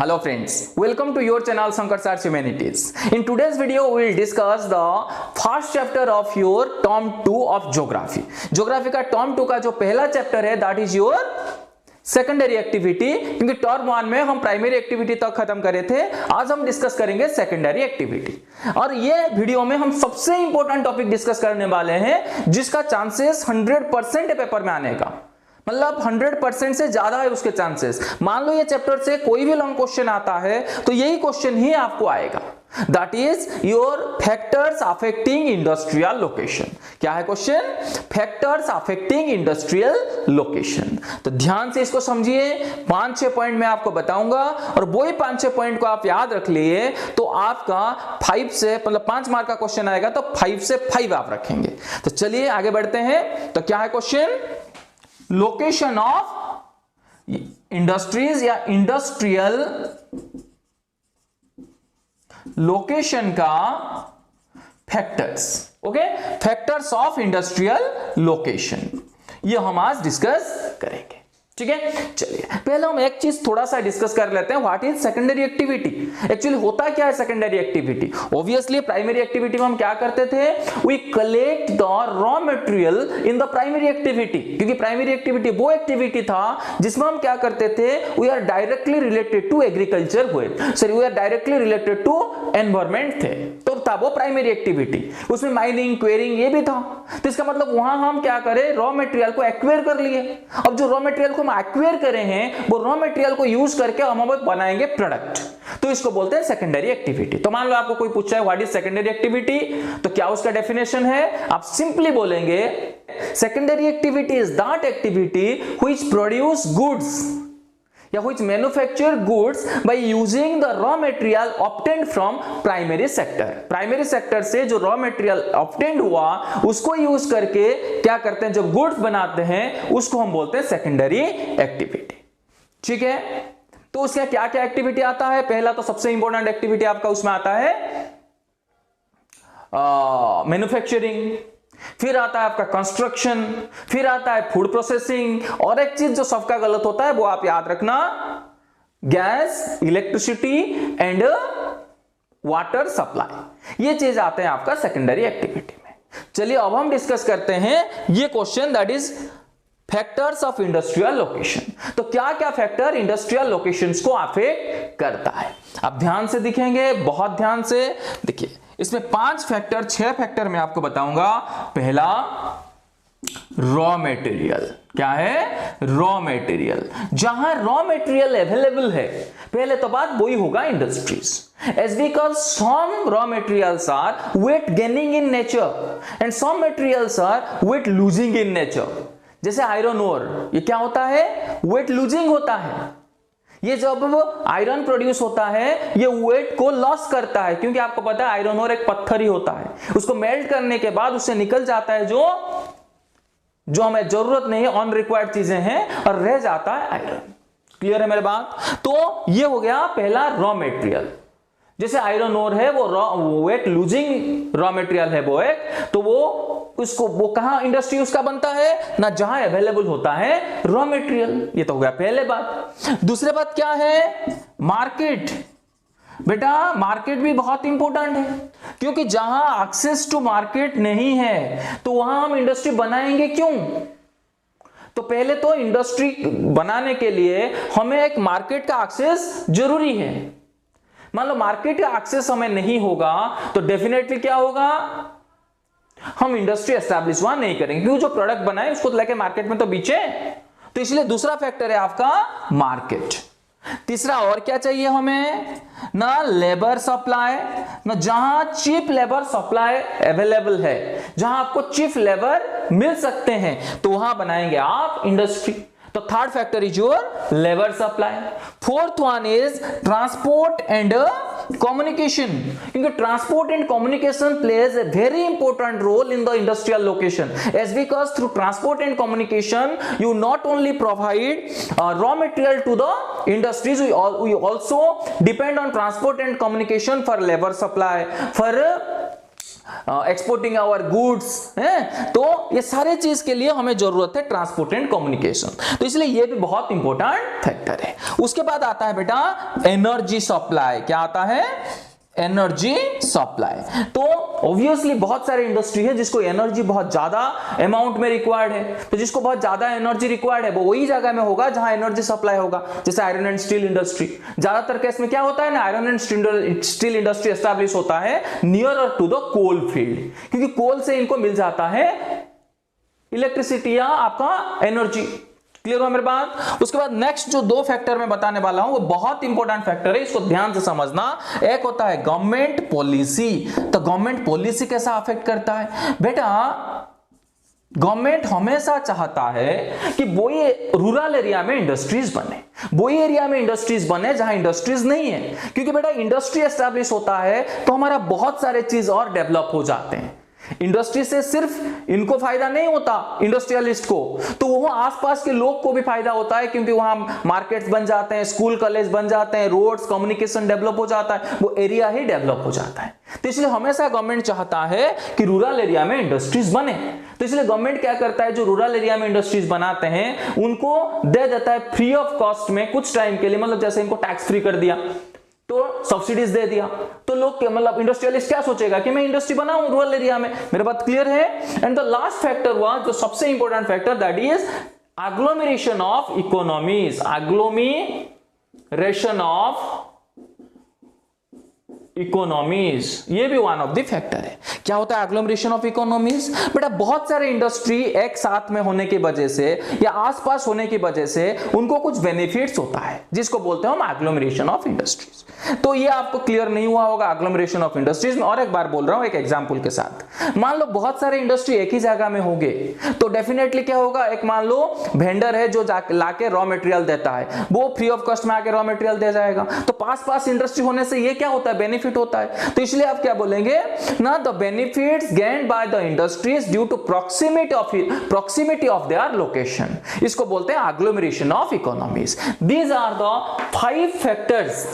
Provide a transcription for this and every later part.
Hello friends, welcome to your channel Shankar Sars Humanities. In today's video we will discuss the first chapter of your term 2 of geography. Geography का term 2 का जो पहला chapter है that is your secondary activity, क्योंकि term 1 में हम primary activity तक खत्म करे थे। आज हम डिस्कस करेंगे सेकेंडरी एक्टिविटी और ये वीडियो में हम सबसे इंपॉर्टेंट टॉपिक डिस्कस करने वाले हैं जिसका चांसेस 100% है पेपर में आने का, मतलब 100% से ज्यादा है उसके चांसेस। मान लो ये चैप्टर से कोई भी लॉन्ग क्वेश्चन आता है तो यही क्वेश्चन ही आपको आएगा, that is your factors affecting industrial location. क्या है question? Factors affecting industrial location. तो ध्यान से इसको समझिए, 5-6 पॉइंट मैं आपको बताऊंगा और वही 5-6 पॉइंट को आप याद रख लिए तो आपका 5 से मतलब 5 मार्क का क्वेश्चन आएगा तो 5 से 5 आप रखेंगे। तो चलिए आगे बढ़ते हैं। तो क्या है क्वेश्चन? लोकेशन ऑफ इंडस्ट्रीज या इंडस्ट्रियल लोकेशन का factors. Okay, factors of industrial location ये हम आज डिस्कस करेंगे। ठीक है, चलिए पहले हम एक चीज थोड़ा सा डिस्कस कर लेते हैं, what is secondary activity. Actually होता क्या है secondary activity? Obviously primary activity में हम क्या करते थे, we collect the raw material in the primary activity, क्योंकि प्राइमरी एक्टिविटी वो एक्टिविटी था जिसमें हम क्या करते थे, we are directly related to agriculture हुए, sorry we are directly related to environment थे, तो था वो प्राइमरी एक्टिविटी। उसमें माइनिंग, क्वेरिंग ये भी था। तो इसका मतलब वहां हम क्या करें, रॉ मटेरियल को एक्वायर कर लिए। अब जो रॉ मटेरियल को हम एक्वायर करें हैं वो रॉ मटेरियल को यूज करके हम बनाएंगे प्रोडक्ट, तो इसको बोलते हैं सेकेंडरी एक्टिविटी। तो मान लो आपको कोई पूछा है व्हाट इज सेकेंडरी एक्टिविटी, तो क्या उसका डेफिनेशन है? आप सिंपली बोलेंगे secondary activity is that activity which produce goods या which manufacture goods by using the raw material obtained from primary sector। Primary sector से जो रॉ मटेरियल ऑब्टेन्ड हुआ उसको यूज करके क्या करते हैं, जब गुड्स बनाते हैं उसको हम बोलते हैं सेकेंडरी एक्टिविटी। ठीक है, तो उसका क्या क्या एक्टिविटी आता है? पहला तो सबसे इंपॉर्टेंट एक्टिविटी आपका उसमें आता है मैन्युफैक्चरिंग, फिर आता है आपका कंस्ट्रक्शन, फिर आता है फूड प्रोसेसिंग, और एक चीज जो सबका गलत होता है वो आप याद रखना, gas, electricity and water supply. ये चीज आते हैं आपका सेकेंडरी एक्टिविटी में। चलिए अब हम डिस्कस करते हैं ये question, that is factors of industrial location. तो क्या क्या फैक्टर इंडस्ट्रियल लोकेशंस को अफेक्ट करता है? आप ध्यान से दिखेंगे, बहुत ध्यान से देखिए। इसमें 6 फैक्टर मैं आपको बताऊंगा। पहला रॉ मटेरियल। क्या है? Raw material. जहां रॉ मटेरियल अवेलेबल है, पहले तो बात वही होगा industries, as because some raw materials are weight gaining in nature and some materials are weight losing in nature। जैसे आयरन ओर, ये क्या होता है? वेट लूजिंग होता है। ये जब आयरन प्रोड्यूस होता है ये वेट को लॉस करता है, क्योंकि आपको पता है आयरन ओर एक पत्थर ही होता है, उसको मेल्ट करने के बाद उससे निकल जाता है जो हमें जरूरत नहीं है, अनरिक्वायर्ड चीजें हैं, और रह जाता है आयरन। क्लियर है मेरी बात? तो ये हो गया पहला रॉ मटेरियल। जैसे आयरन ओर है वो वेट लूजिंग रॉ मटेरियल है वो एक, तो वो कहां इंडस्ट्री उसका बनता है ना, जहां अवेलेबल होता है रॉ मटेरियल। ये तो हो गया पहले बात। दूसरी बात क्या है? मार्केट। बेटा मार्केट भी बहुत इंपॉर्टेंट है, क्योंकि जहां एक्सेस टू मार्केट नहीं है तो वहां हम इंडस्ट्री बनाएंगे क्यों? तो पहले तो इंडस्ट्री बनाने के लिए हमें एक मार्केट का एक्सेस जरूरी है। मान लो मार्केट का एक्सेस हमें नहीं होगा तो डेफिनेटली क्या होगा, हम इंडस्ट्री एस्टैब्लिश वहां नहीं करेंगे, क्योंकि जो प्रोडक्ट बनाए उसको लेके मार्केट में तो बेचे। तो इसलिए दूसरा फैक्टर है आपका मार्केट। तीसरा और क्या चाहिए हमें ना, लेबर सप्लाई, ना जहां चीप लेबर सप्लाई अवेलेबल है, जहां आपको चीप लेबर मिल सकते हैं तो वहां बनाएंगे आप इंडस्ट्री। तो third factor is your labour supply. Fourth one is transport and communication, क्योंकि transport and communication plays a very important role in the industrial location, as because through transport and communication you not only provide raw material to the industries, we also depend on transport and communication for labor supply, for exporting our goods है। तो ये सारे चीज के लिए हमें जरूरत है ट्रांसपोर्ट एंड कम्युनिकेशन, तो इसलिए ये भी बहुत इंपॉर्टेंट फैक्टर है। उसके बाद आता है बेटा एनर्जी सप्लाई। क्या आता है? Energy supply. तो ऑब्वियसली बहुत सारे इंडस्ट्री है जिसको एनर्जी बहुत ज्यादा अमाउंट में रिक्वायर्ड है, तो जिसको बहुत ज्यादा एनर्जी रिक्वायर्ड है वो वही जगह में होगा जहां एनर्जी सप्लाई होगा। जैसे आयरन एंड स्टील इंडस्ट्री, ज्यादातर केस में क्या होता है ना, iron and steel industry establish होता है nearer to the coal field, क्योंकि कोल से इनको मिल जाता है इलेक्ट्रिसिटी या आपका एनर्जी। क्लियर हुआ मेरे बात? उसके बाद नेक्स्ट जो दो फैक्टर मैं बताने वाला हूं वो बहुत इंपॉर्टेंट फैक्टर है, इसको ध्यान से समझना। एक होता है गवर्नमेंट पॉलिसी। तो गवर्नमेंट पॉलिसी कैसा अफेक्ट करता है बेटा? गवर्नमेंट हमेशा चाहता है कि वो ये रूरल एरिया में इंडस्ट्रीज बने, वो एरिया में इंडस्ट्रीज बने जहां इंडस्ट्रीज नहीं है, क्योंकि बेटा इंडस्ट्री एस्टैब्लिश होता है तो हमारा बहुत सारे चीज और डेवलप हो जाते हैं। इंडस्ट्री से सिर्फ इनको फायदा नहीं होता इंडस्ट्रियलिस्ट को, तो वो आसपास के लोग को भी फायदा होता है, क्योंकि वहां मार्केट्स बन जाते हैं, स्कूल कॉलेज बन जाते हैं, रोड्स कम्युनिकेशन डेवलप हो जाता है, वो एरिया ही डेवलप हो जाता है। तो इसलिए हमेशा गवर्नमेंट चाहता है कि रूरल एरिया में इंडस्ट्रीज बने। तो इसलिए गवर्नमेंट क्या करता है, जो रूरल एरिया में इंडस्ट्रीज बनाते हैं उनको दे देता है फ्री ऑफ कॉस्ट में कुछ टाइम के लिए, मतलब जैसे इनको टैक्स फ्री कर दिया, तो सब्सिडीज दे दिया, तो लोग मतलब इंडस्ट्रियलिस्ट क्या सोचेगा कि मैं इंडस्ट्री बनाऊं रूरल एरिया में। मेरे बात क्लियर है? एंड द लास्ट फैक्टर हुआ जो सबसे important factor, that is agglomeration of economies. Agglomeration of economies, ये भी वन ऑफ द फैक्टर है। क्या होता है एग्लोमरेशन ऑफ इकोनॉमीज? बेटा बहुत सारे इंडस्ट्री एक साथ में होने की वजह से या आसपास होने की वजह से उनको कुछ बेनिफिट्स होता है, जिसको बोलते हैं हम एग्लोमरेशन ऑफ इंडस्ट्रीज। तो ये आपको क्लियर नहीं हुआ होगा एग्लोमरेशन ऑफ इंडस्ट्रीज में। और एक बार बोल रहा हूं एक एग्जांपल के साथ। मान लो बहुत सारे इंडस्ट्री एक ही जगह में होंगे, तो डेफिनेटली क्या होगा, एक मान लो वेंडर है जो लाके रॉ मटेरियल देता है, वो फ्री ऑफ कॉस्ट में आके रॉ मटेरियल दे जाएगा। तो पास इंडस्ट्री होने से ये क्या होता है, बेनिफिट होता है। तो इसलिए आप क्या बोलेंगे ना, the benefits gained by the industries due to proximity of their location, इसको बोलते हैं agglomeration of economies. These are the 5 factors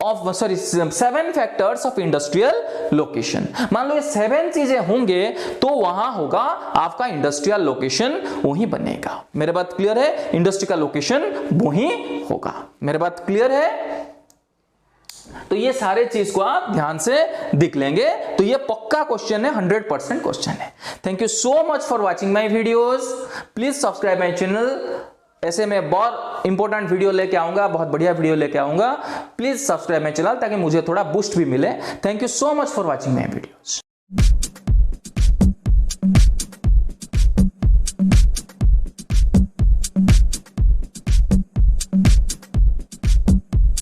of 7 factors of industrial location. मान लो ये 7 चीजें होंगे तो वहां होगा आपका इंडस्ट्रियल लोकेशन, वही बनेगा। मेरे बात क्लियर है? इंडस्ट्री का लोकेशन वही होगा। मेरे बात क्लियर है? तो ये सारे चीज को आप ध्यान से देख लेंगे, तो ये पक्का क्वेश्चन है, 100% क्वेश्चन है। Thank you so much for watching my videos. Please subscribe my channel. ऐसे मैं बहुत इंपॉर्टेंट वीडियो लेके आऊंगा, बहुत बढ़िया वीडियो लेके आऊंगा। प्लीज सब्सक्राइब माई चैनल ताकि मुझे थोड़ा बूस्ट भी मिले। Thank you so much for watching my videos.